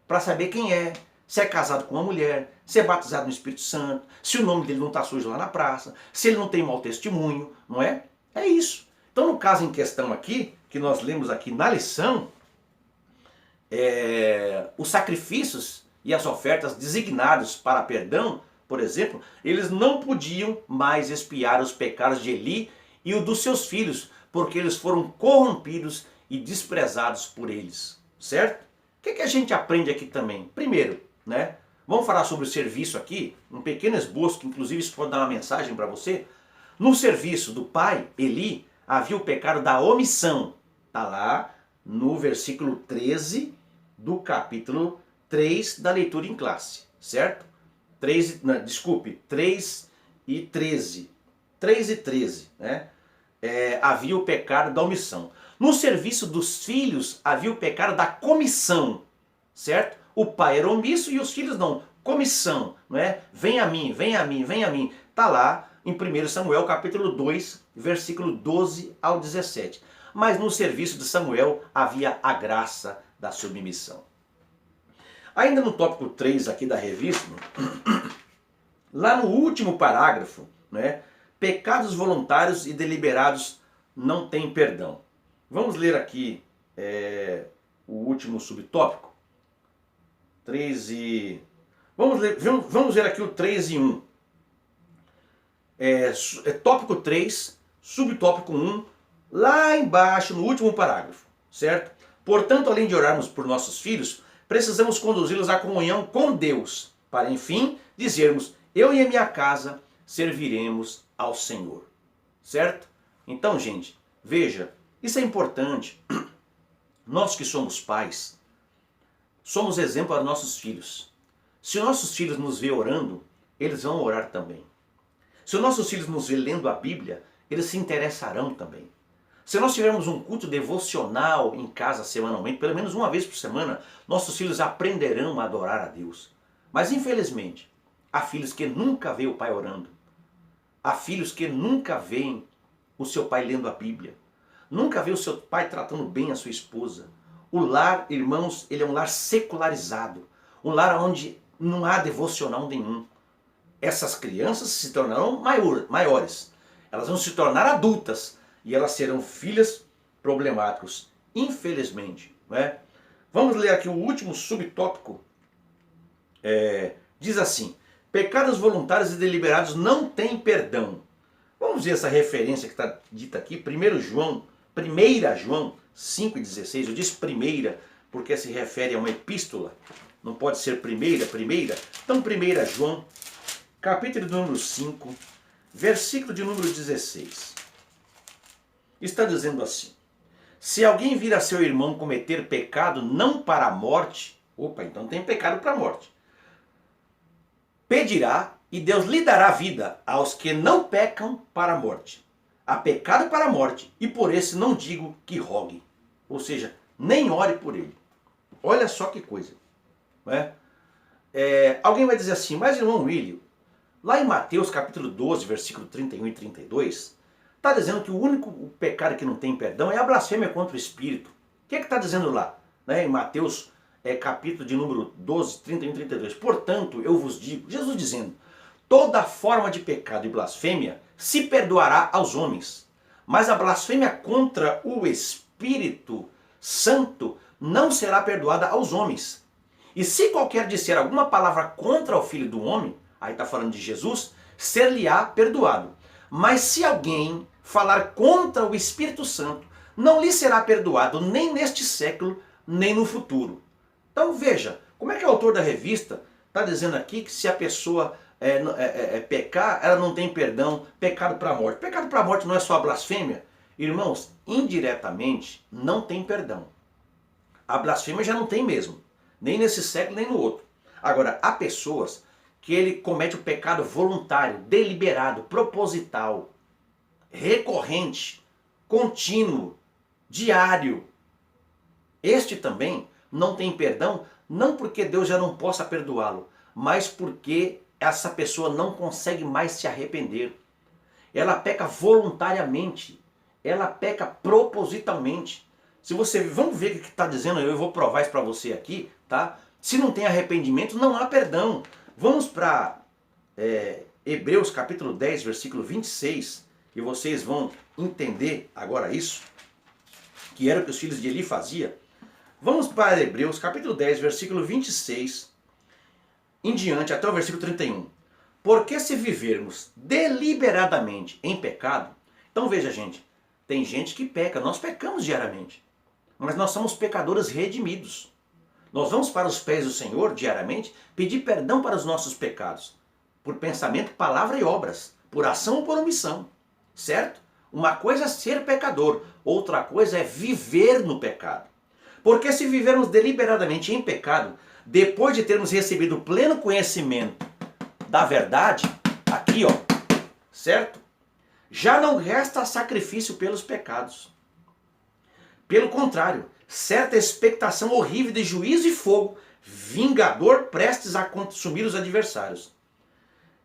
Speaker 1: para saber quem é, se é casado com uma mulher, se é batizado no Espírito Santo, se o nome dele não está sujo lá na praça, se ele não tem mau testemunho, não é? É isso. Então, no caso em questão aqui, que nós lemos aqui na lição, os sacrifícios e as ofertas designados para perdão, por exemplo, eles não podiam mais expiar os pecados de Eli e o dos seus filhos, porque eles foram corrompidos e desprezados por eles, certo? O que a gente aprende aqui também? Primeiro, vamos falar sobre o serviço aqui, um pequeno esboço, que inclusive isso pode dar uma mensagem para você. No serviço do pai, Eli, havia o pecado da omissão. Está lá no versículo 13 do capítulo 3 da leitura em classe, certo? 3 e 13. 3 e 13, havia o pecado da omissão. No serviço dos filhos havia o pecado da comissão, certo? O pai era omisso e os filhos não. Comissão, Vem a mim, vem a mim, vem a mim. Está lá em 1 Samuel capítulo 2, versículo 12 ao 17. Mas no serviço de Samuel havia a graça da submissão. Ainda no tópico 3 aqui da revista, lá no último parágrafo, pecados voluntários e deliberados não têm perdão. Vamos ler aqui o último subtópico. 3 e... Vamos ver aqui o 3 e 1. Tópico 3, subtópico 1, lá embaixo no último parágrafo, certo? Portanto, além de orarmos por nossos filhos, precisamos conduzi-los à comunhão com Deus, para enfim dizermos: eu e a minha casa serviremos ao Senhor. Certo? Então, gente, veja, isso é importante. Nós que somos pais, somos exemplo para nossos filhos. Se os nossos filhos nos vê orando, eles vão orar também. Se os nossos filhos nos vê lendo a Bíblia, eles se interessarão também. Se nós tivermos um culto devocional em casa semanalmente, pelo menos uma vez por semana, nossos filhos aprenderão a adorar a Deus. Mas infelizmente, há filhos que nunca veem o pai orando. Há filhos que nunca veem o seu pai lendo a Bíblia. Nunca vê o seu pai tratando bem a sua esposa. O lar, irmãos, ele é um lar secularizado. Um lar onde não há devocional nenhum. Essas crianças se tornarão maiores. Elas vão se tornar adultas. E elas serão filhas problemáticas, infelizmente. Vamos ler aqui o último subtópico. Diz assim: pecados voluntários e deliberados não têm perdão. Vamos ver essa referência que está dita aqui. 1 João 5,16. Eu disse primeira porque se refere a uma epístola. Não pode ser primeira. Então 1 João, capítulo de número 5, versículo de número 16. Está dizendo assim: se alguém vir a seu irmão cometer pecado não para a morte, opa, então tem pecado para a morte, pedirá e Deus lhe dará vida aos que não pecam para a morte. Há pecado para a morte e por esse não digo que rogue. Ou seja, nem ore por ele. Olha só que coisa. Né? Alguém vai dizer assim, mas irmão William, lá em Mateus capítulo 12, versículo 31 e 32, está dizendo que o único pecado que não tem perdão é a blasfêmia contra o Espírito. O que está dizendo lá? Né? Em Mateus capítulo de número 12, 31 e 32. Portanto, eu vos digo, Jesus dizendo, toda forma de pecado e blasfêmia se perdoará aos homens, mas a blasfêmia contra o Espírito Santo não será perdoada aos homens. E se qualquer disser alguma palavra contra o Filho do Homem, aí está falando de Jesus, ser-lhe-á perdoado. Mas se alguém falar contra o Espírito Santo, não lhe será perdoado nem neste século, nem no futuro. Então veja, como é que o autor da revista está dizendo aqui que se a pessoa pecar, ela não tem perdão, pecado para a morte. Pecado para a morte não é só a blasfêmia? Irmãos, indiretamente não tem perdão. A blasfêmia já não tem mesmo, nem nesse século nem no outro. Agora, há pessoas que ele comete o pecado voluntário, deliberado, proposital, recorrente, contínuo, diário. Este também não tem perdão, não porque Deus já não possa perdoá-lo, mas porque essa pessoa não consegue mais se arrepender. Ela peca voluntariamente, ela peca propositalmente. Se você, vamos ver o que está dizendo, eu vou provar isso para você aqui, tá? Se não tem arrependimento, não há perdão. Vamos para Hebreus capítulo 10, versículo 26, e vocês vão entender agora isso, que era o que os filhos de Eli faziam. Vamos para Hebreus capítulo 10, versículo 26, em diante, até o versículo 31. Porque se vivermos deliberadamente em pecado, então veja gente, tem gente que peca, nós pecamos diariamente, mas nós somos pecadores redimidos. Nós vamos para os pés do Senhor diariamente pedir perdão para os nossos pecados, por pensamento, palavra e obras, por ação ou por omissão, certo? Uma coisa é ser pecador, outra coisa é viver no pecado. Porque se vivermos deliberadamente em pecado, depois de termos recebido o pleno conhecimento da verdade, aqui ó, certo? Já não resta sacrifício pelos pecados. Pelo contrário, certa expectação horrível de juízo e fogo, vingador prestes a consumir os adversários.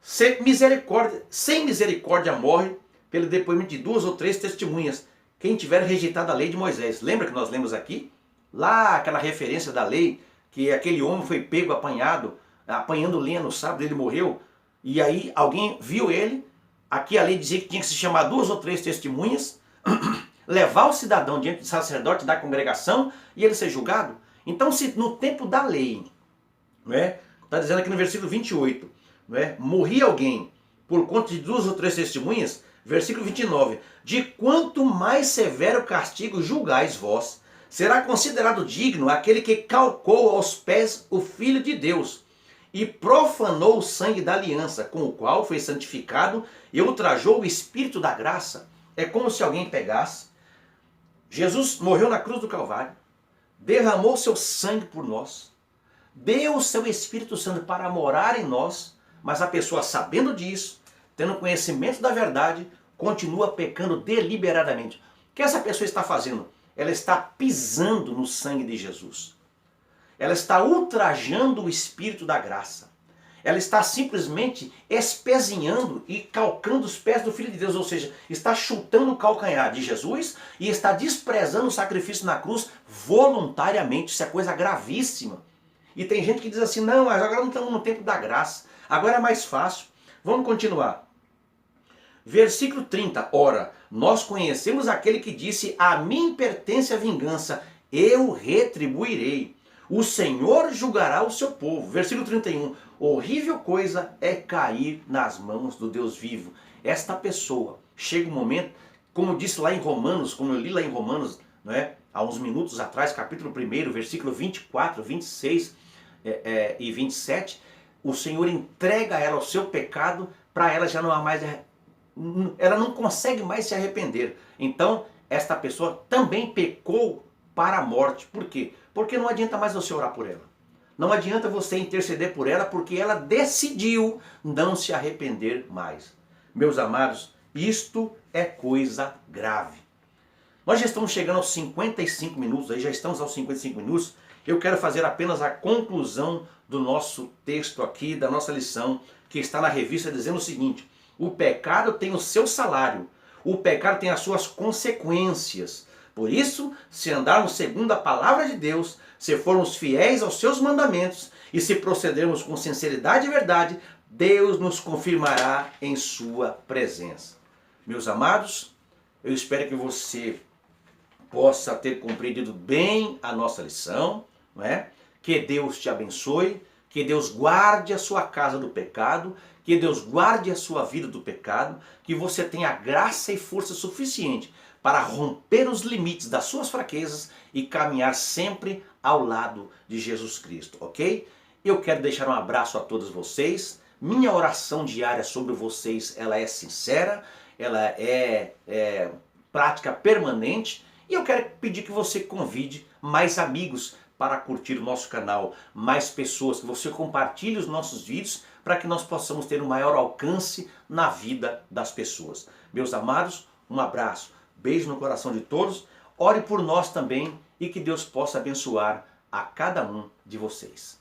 Speaker 1: Sem misericórdia morre pelo depoimento de 2 ou 3 testemunhas, quem tiver rejeitado a lei de Moisés. Lembra que nós lemos aqui? Lá aquela referência da lei, que aquele homem foi pego, apanhando lenha no sábado, ele morreu, e aí alguém viu ele, aqui a lei dizia que tinha que se chamar 2 ou 3 testemunhas, levar o cidadão diante do sacerdote da congregação e ele ser julgado. Então se no tempo da lei, está dizendo aqui no versículo 28, morria alguém por conta de 2 ou 3 testemunhas, versículo 29, de quanto mais severo castigo julgais vós, será considerado digno aquele que calcou aos pés o Filho de Deus e profanou o sangue da aliança, com o qual foi santificado e ultrajou o Espírito da graça. É como se alguém pegasse, Jesus morreu na cruz do Calvário, derramou seu sangue por nós, deu o seu Espírito Santo para morar em nós, mas a pessoa sabendo disso, tendo conhecimento da verdade, continua pecando deliberadamente. O que essa pessoa está fazendo? Ela está pisando no sangue de Jesus. Ela está ultrajando o Espírito da graça. Ela está simplesmente espezinhando e calcando os pés do Filho de Deus, ou seja, está chutando o calcanhar de Jesus e está desprezando o sacrifício na cruz voluntariamente. Isso é coisa gravíssima. E tem gente que diz assim, não, mas agora não estamos no tempo da graça, agora é mais fácil. Vamos continuar. Versículo 30, ora, nós conhecemos aquele que disse, a mim pertence a vingança, eu retribuirei. O Senhor julgará o seu povo. Versículo 31, horrível coisa é cair nas mãos do Deus vivo. Esta pessoa, chega um momento, como eu disse lá em Romanos, como eu li lá em Romanos, há uns minutos atrás, capítulo 1, versículo 24, 26, e 27, o Senhor entrega ela ao seu pecado, para ela já não há mais, ela não consegue mais se arrepender. Então, esta pessoa também pecou para a morte. Por quê? Porque não adianta mais você orar por ela. Não adianta você interceder por ela, porque ela decidiu não se arrepender mais. Meus amados, isto é coisa grave. Nós já estamos chegando aos 55 minutos, aí já estamos aos 55 minutos. Eu quero fazer apenas a conclusão do nosso texto aqui, da nossa lição, que está na revista, dizendo o seguinte: o pecado tem o seu salário, o pecado tem as suas consequências. Por isso, se andarmos segundo a palavra de Deus, se formos fiéis aos seus mandamentos e se procedermos com sinceridade e verdade, Deus nos confirmará em sua presença. Meus amados, eu espero que você possa ter compreendido bem a nossa lição, não é? Que Deus te abençoe, que Deus guarde a sua casa do pecado, que Deus guarde a sua vida do pecado, que você tenha graça e força suficiente para romper os limites das suas fraquezas e caminhar sempre ao lado de Jesus Cristo, ok? Eu quero deixar um abraço a todos vocês. Minha oração diária sobre vocês, ela é sincera, ela é prática permanente, e eu quero pedir que você convide mais amigos para curtir o nosso canal, mais pessoas, que você compartilhe os nossos vídeos para que nós possamos ter um maior alcance na vida das pessoas. Meus amados, um abraço, beijo no coração de todos, ore por nós também e que Deus possa abençoar a cada um de vocês.